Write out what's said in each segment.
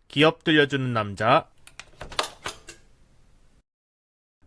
기업 들려주는 남자.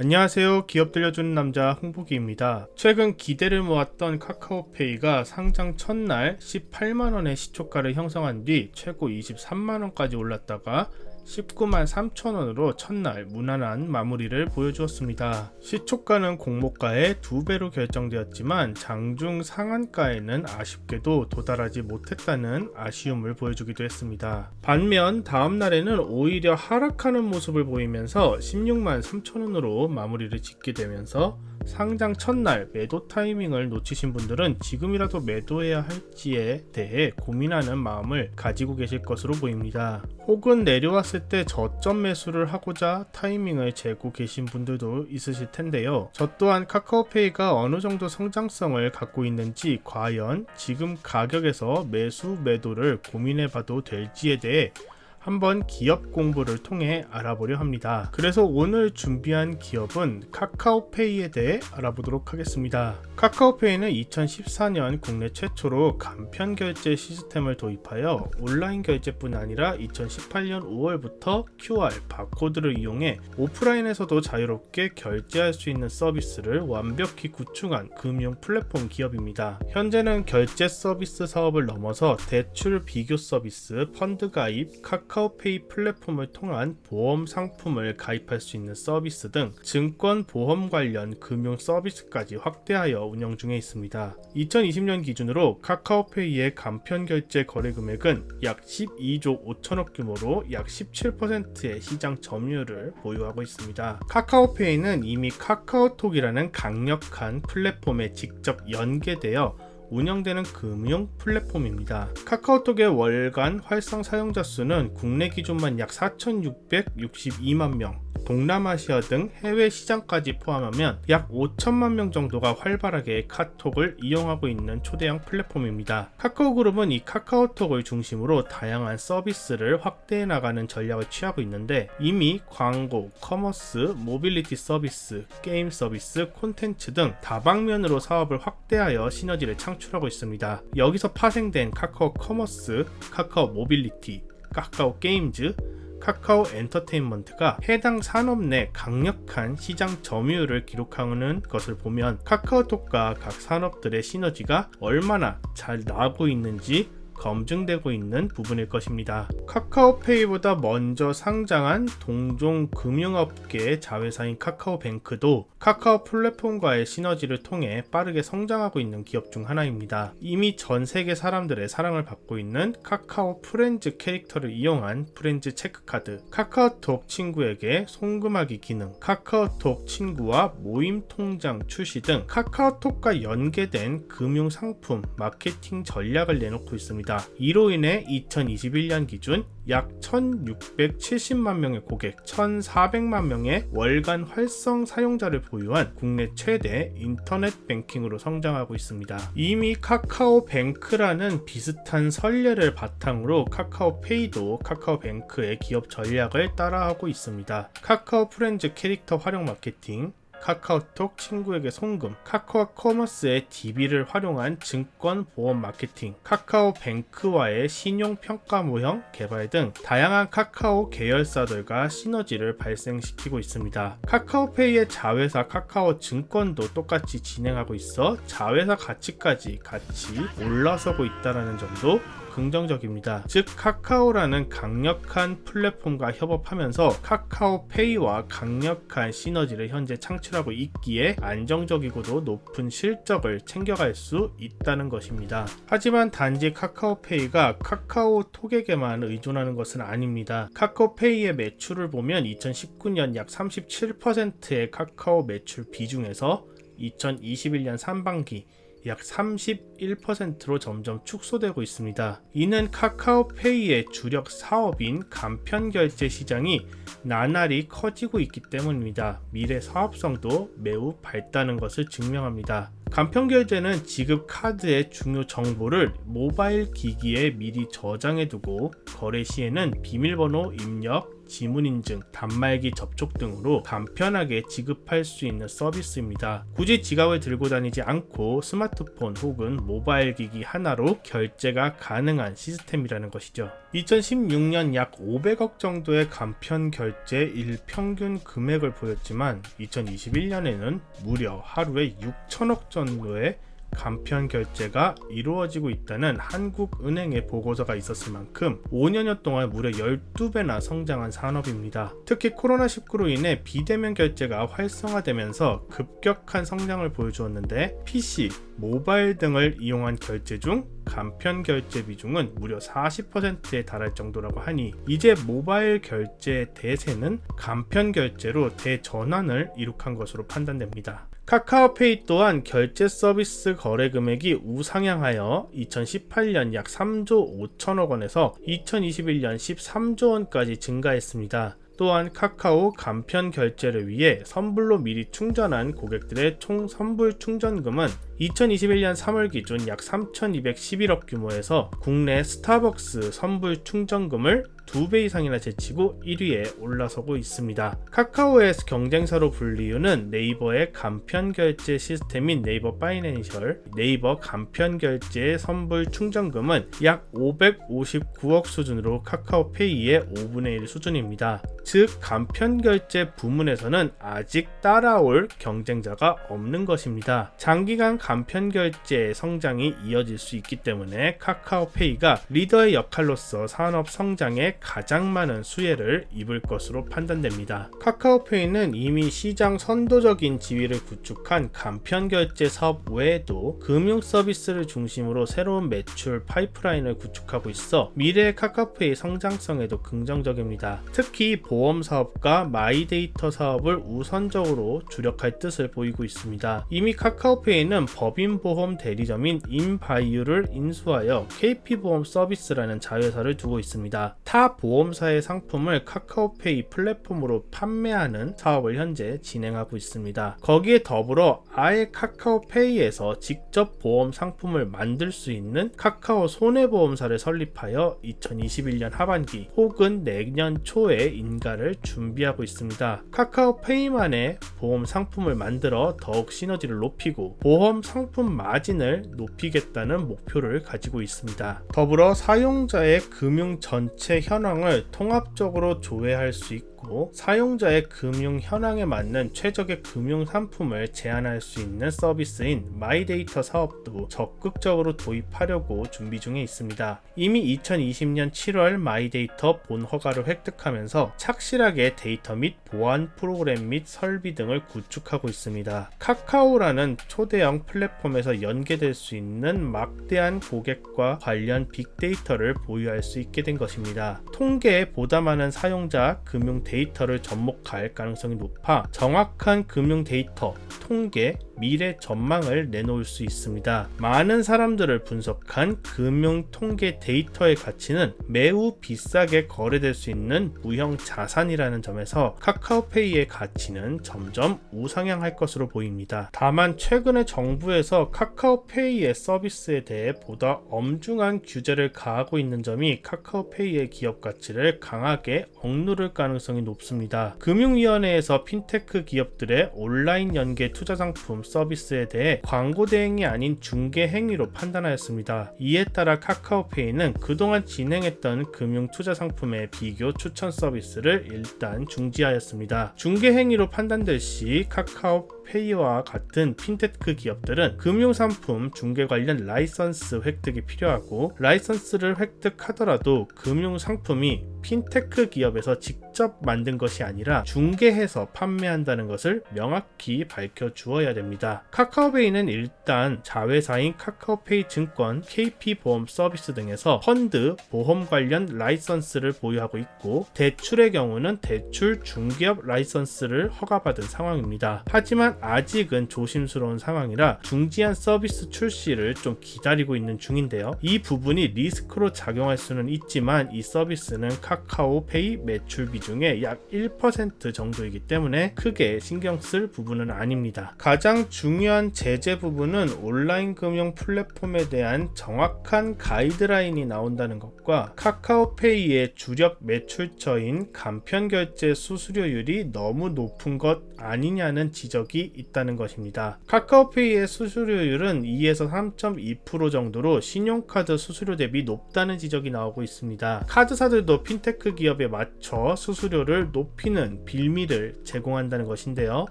안녕하세요. 기업 들려주는 남자 홍보기입니다. 최근 기대를 모았던 카카오페이가 상장 첫날 18만원의 시초가를 형성한 뒤 최고 23만원까지 올랐다가 19만 3천원으로 첫날 무난한 마무리를 보여주었습니다. 시초가는 공모가의 2배로 결정되었지만 장중 상한가에는 아쉽게도 도달하지 못했다는 아쉬움을 보여주기도 했습니다. 반면 다음날에는 오히려 하락하는 모습을 보이면서 16만 3천원으로 마무리를 짓게 되면서 상장 첫날 매도 타이밍을 놓치신 분들은 지금이라도 매도해야 할지에 대해 고민하는 마음을 가지고 계실 것으로 보입니다. 혹은 내려왔을 때 저점 매수를 하고자 타이밍을 재고 계신 분들도 있으실 텐데요. 저 또한 카카오페이가 어느 정도 성장성을 갖고 있는지 과연 지금 가격에서 매수 매도를 고민해 봐도 될지에 대해 한번 기업 공부를 통해 알아보려 합니다. 그래서 오늘 준비한 기업은 카카오페이에 대해 알아보도록 하겠습니다. 카카오페이는 2014년 국내 최초로 간편 결제 시스템을 도입하여 온라인 결제뿐 아니라 2018년 5월부터 QR 바코드를 이용해 오프라인에서도 자유롭게 결제할 수 있는 서비스를 완벽히 구축한 금융 플랫폼 기업입니다. 현재는 결제 서비스 사업을 넘어서 대출 비교 서비스, 펀드 가입, 카카오페이 플랫폼을 통한 보험 상품을 가입할 수 있는 서비스 등 증권 보험 관련 금융 서비스까지 확대하여 운영 중에 있습니다. 2020년 기준으로 카카오페이의 간편 결제 거래 금액은 약 12조 5천억 규모로 약 17%의 시장 점유율을 보유하고 있습니다. 카카오페이는 이미 카카오톡이라는 강력한 플랫폼에 직접 연계되어 운영되는 금융 플랫폼입니다. 카카오톡의 월간 활성 사용자 수는 국내 기준만 약 4,662만 명, 동남아시아 등 해외 시장까지 포함하면 약 5천만 명 정도가 활발하게 카톡을 이용하고 있는 초대형 플랫폼입니다. 카카오그룹은 이 카카오톡을 중심으로 다양한 서비스를 확대해 나가는 전략을 취하고 있는데 이미 광고, 커머스, 모빌리티 서비스, 게임 서비스, 콘텐츠 등 다방면으로 사업을 확대하여 시너지를 창출하고 있습니다. 여기서 파생된 카카오 커머스, 카카오 모빌리티, 카카오 게임즈, 카카오 엔터테인먼트가 해당 산업 내 강력한 시장 점유율을 기록하는 것을 보면 카카오톡과 각 산업들의 시너지가 얼마나 잘 나고 있는지 검증되고 있는 부분일 것입니다. 카카오페이보다 먼저 상장한 동종 금융업계의 자회사인 카카오뱅크도 카카오 플랫폼과의 시너지를 통해 빠르게 성장하고 있는 기업 중 하나입니다. 이미 전 세계 사람들의 사랑을 받고 있는 카카오 프렌즈 캐릭터를 이용한 프렌즈 체크카드, 카카오톡 친구에게 송금하기 기능, 카카오톡 친구와 모임 통장 출시 등 카카오톡과 연계된 금융 상품 마케팅 전략을 내놓고 있습니다. 이로 인해 2021년 기준 약 1670만 명의 고객, 1400만 명의 월간 활성 사용자를 보유한 국내 최대 인터넷 뱅킹으로 성장하고 있습니다. 이미 카카오뱅크라는 비슷한 선례를 바탕으로 카카오페이도 카카오뱅크의 기업 전략을 따라하고 있습니다. 카카오 프렌즈 캐릭터 활용 마케팅, 카카오톡 친구에게 송금, 카카오 커머스의 DB를 활용한 증권 보험 마케팅, 카카오뱅크와의 신용평가 모형 개발 등 다양한 카카오 계열사들과 시너지를 발생시키고 있습니다. 카카오페이의 자회사 카카오 증권도 똑같이 진행하고 있어 자회사 가치까지 같이 올라서고 있다는 점도 긍정적입니다. 즉 카카오라는 강력한 플랫폼과 협업하면서 카카오페이와 강력한 시너지를 현재 창출하고 있기에 안정적이고도 높은 실적을 챙겨갈 수 있다는 것입니다. 하지만 단지 카카오페이가 카카오톡에게만 의존하는 것은 아닙니다. 카카오페이의 매출을 보면 2019년 약 37%의 카카오 매출 비중에서 2021년 상반기 약 31%로 점점 축소되고 있습니다. 이는 카카오페이의 주력 사업인 간편결제 시장이 나날이 커지고 있기 때문입니다. 미래 사업성도 매우 밝다는 것을 증명합니다. 간편 결제는 지급 카드의 중요 정보를 모바일 기기에 미리 저장해두고 거래 시에는 비밀번호 입력, 지문 인증, 단말기 접촉 등으로 간편하게 지급할 수 있는 서비스입니다. 굳이 지갑을 들고 다니지 않고 스마트폰 혹은 모바일 기기 하나로 결제가 가능한 시스템이라는 것이죠. 2016년 약 500억 정도의 간편 결제 일평균 금액을 보였지만 2021년에는 무려 하루에 6천억 정도의 간편 결제가 이루어지고 있다는 한국은행의 보고서가 있었을 만큼 5년여 동안 무려 12배나 성장한 산업입니다. 특히 코로나19로 인해 비대면 결제가 활성화되면서 급격한 성장을 보여주었는데 PC, 모바일 등을 이용한 결제 중 간편 결제 비중은 무려 40%에 달할 정도라고 하니 이제 모바일 결제 대세는 간편 결제로 대전환을 이룩한 것으로 판단됩니다. 카카오페이 또한 결제 서비스 거래 금액이 우상향하여 2018년 약 3조 5천억 원에서 2021년 13조 원까지 증가했습니다. 또한 카카오 간편 결제를 위해 선불로 미리 충전한 고객들의 총 선불 충전금은 2021년 3월 기준 약 3,211억 규모에서 국내 스타벅스 선불 충전금을 2배 이상이나 제치고 1위에 올라서고 있습니다. 카카오의 경쟁사로 불리우는 네이버의 간편 결제 시스템인 네이버 파이낸셜, 네이버 간편 결제의 선불 충전금은 약 559억 수준으로 카카오페이의 5분의 1 수준입니다. 즉 간편 결제 부문에서는 아직 따라올 경쟁자가 없는 것입니다. 장기간 간편 결제의 성장이 이어질 수 있기 때문에 카카오페이가 리더의 역할로서 산업 성장에 가장 많은 수혜를 입을 것으로 판단됩니다. 카카오페이는 이미 시장 선도적인 지위를 구축한 간편 결제 사업 외에도 금융 서비스를 중심으로 새로운 매출 파이프라인을 구축하고 있어 미래의 카카오페이 성장성에도 긍정적입니다. 특히 보험 사업과 마이데이터 사업을 우선적으로 주력할 뜻을 보이고 있습니다. 이미 카카오페이는 법인보험 대리점인 인바이유를 인수하여 KP보험 서비스라는 자회사를 두고 있습니다. 타 보험사의 상품을 카카오페이 플랫폼으로 판매하는 사업을 현재 진행하고 있습니다. 거기에 더불어 아예 카카오페이에서 직접 보험 상품을 만들 수 있는 카카오 손해보험사를 설립하여 2021년 하반기 혹은 내년 초에 인가를 준비하고 있습니다. 카카오페이만의 보험 상품을 만들어 더욱 시너지를 높이고 보험 상품 마진을 높이겠다는 목표를 가지고 있습니다. 더불어 사용자의 금융 전체 현황을 통합적으로 조회할 수 있고 사용자의 금융 현황에 맞는 최적의 금융 상품을 제안할 수 있는 서비스인 마이데이터 사업도 적극적으로 도입하려고 준비 중에 있습니다. 이미 2020년 7월 마이데이터 본 허가를 획득하면서 착실하게 데이터 및 보안 프로그램 및 설비 등을 구축하고 있습니다. 카카오라는 초대형 플랫폼에서 연계될 수 있는 막대한 고객과 관련 빅데이터를 보유할 수 있게 된 것입니다. 통계에 보다 많은 사용자 금융 데이터를 접목할 가능성이 높아 정확한 금융 데이터, 통계, 미래 전망을 내놓을 수 있습니다. 많은 사람들을 분석한 금융 통계 데이터의 가치는 매우 비싸게 거래될 수 있는 무형 자산이라는 점에서 카카오페이의 가치는 점점 우상향할 것으로 보입니다. 다만 최근에 정부에서 카카오페이의 서비스에 대해 보다 엄중한 규제를 가하고 있는 점이 카카오페이의 기업 가치를 강하게 억누를 가능성이 높습니다. 금융위원회에서 핀테크 기업들의 온라인 연계 투자 상품 서비스에 대해 광고 대행이 아닌 중개 행위로 판단하였습니다. 이에 따라 카카오페이는 그동안 진행했던 금융 투자 상품의 비교 추천 서비스를 일단 중지하였습니다. 중개 행위로 판단될 시 카카오페이와 같은 핀테크 기업들은 금융상품 중개 관련 라이선스 획득이 필요하고 라이선스를 획득하더라도 금융상품이 핀테크 기업에서 직접 만든 것이 아니라 중개해서 판매한다는 것을 명확히 밝혀 주어야 됩니다. 카카오페이는 일단 자회사인 카카오페이 증권, KP보험 서비스 등에서 펀드, 보험 관련 라이선스를 보유하고 있고 대출의 경우는 대출 중개업 라이선스를 허가받은 상황입니다. 하지만 아직은 조심스러운 상황이라 중지한 서비스 출시를 좀 기다리고 있는 중인데요. 이 부분이 리스크로 작용할 수는 있지만 이 서비스는 카카오페이 매출 비중의 약 1% 정도이기 때문에 크게 신경 쓸 부분은 아닙니다. 가장 중요한 제재 부분은 온라인 금융 플랫폼에 대한 정확한 가이드라인이 나온다는 것과 카카오페이의 주력 매출처인 간편결제 수수료율이 너무 높은 것 아니냐는 지적이 있다는 것입니다. 카카오페이의 수수료율은 2에서 3.2% 정도로 신용카드 수수료 대비 높다는 지적이 나오고 있습니다. 카드사들도 핀테크 기업에 맞춰 수수료를 높이는 빌미를 제공한다는 것인데요.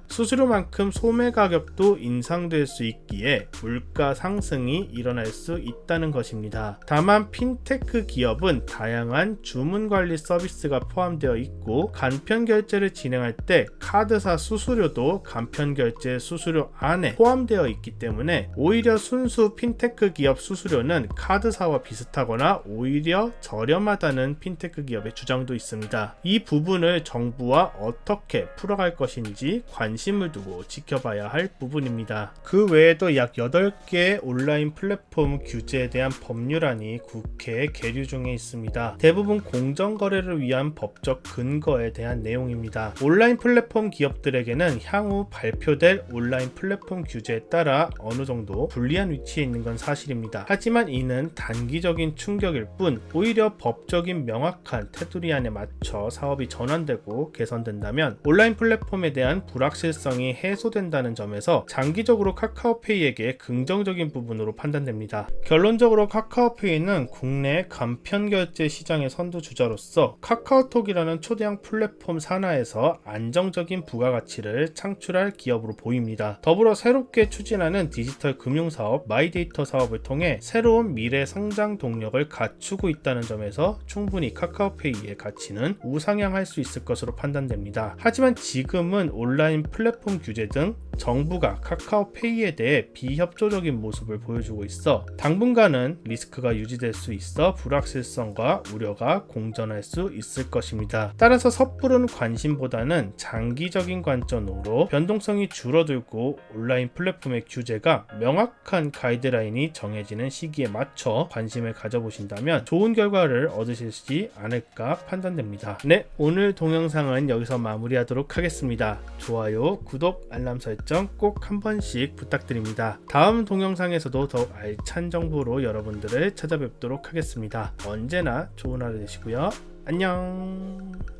수수료만큼 소매 가격도 인상될 수 있기에 물가 상승이 일어날 수 있다는 것입니다. 다만 핀테크 기업은 다양한 주문 관리 서비스가 포함되어 있고 간편 결제를 진행할 때 카드사 수수료도 간편 결제 수수료 안에 포함되어 있기 때문에 오히려 순수 핀테크 기업 수수료는 카드사와 비슷하거나 오히려 저렴하다는 핀테크 기업의 주장도 있습니다. 이 부분을 정부와 어떻게 풀어갈 것인지 관심을 두고 지켜봐야 할 부분입니다. 그 외에도 약 8개의 온라인 플랫폼 규제에 대한 법률안이 국회에 계류 중에 있습니다. 대부분 공정거래를 위한 법적 근거에 대한 내용입니다. 온라인 플랫폼 기업들에게는 향후 발표될 온라인 플랫폼 규제에 따라 어느 정도 불리한 위치에 있는 건 사실입니다. 하지만 이는 단기적인 충격일 뿐 오히려 법적인 명확한 테두리안에 맞춰 사업이 전환되고 개선된다면 온라인 플랫폼에 대한 불확실성이 해소된다는 점에서 장기적으로 카카오페이에게 긍정적인 부분으로 판단됩니다. 결론적으로 카카오페이는 국내 간편결제 시장의 선두주자로서 카카오톡이라는 초대형 플랫폼 산하에서 안정적인 부가가치를 창출할 기업으로 보입니다. 더불어 새롭게 추진하는 디지털 금융사업 마이데이터 사업을 통해 새로운 미래 성장 동력을 갖추고 있다는 점에서 충분히 카카오페이의 가치는 우상향할 수 있을 것으로 판단됩니다. 하지만 지금은 온라인 플랫폼 규제 등 정부가 카카오페이에 대해 비협조적인 모습을 보여주고 있어 당분간은 리스크가 유지될 수 있어 불확실성과 우려가 공존할 수 있을 것입니다. 따라서 섣부른 관심보다는 장기적인 관점으로 변동성이 줄어들고 온라인 플랫폼의 규제가 명확한 가이드라인이 정해지는 시기에 맞춰 관심을 가져보신다면 좋은 결과를 얻으시지 않을까 판단됩니다. 네, 오늘 동영상은 여기서 마무리하도록 하겠습니다. 좋아요, 구독, 알람 설정 꼭 한 번씩 부탁드립니다. 다음 동영상에서도 더욱 알찬 정보로 여러분들을 찾아뵙도록 하겠습니다. 언제나 좋은 하루 되시고요. 안녕.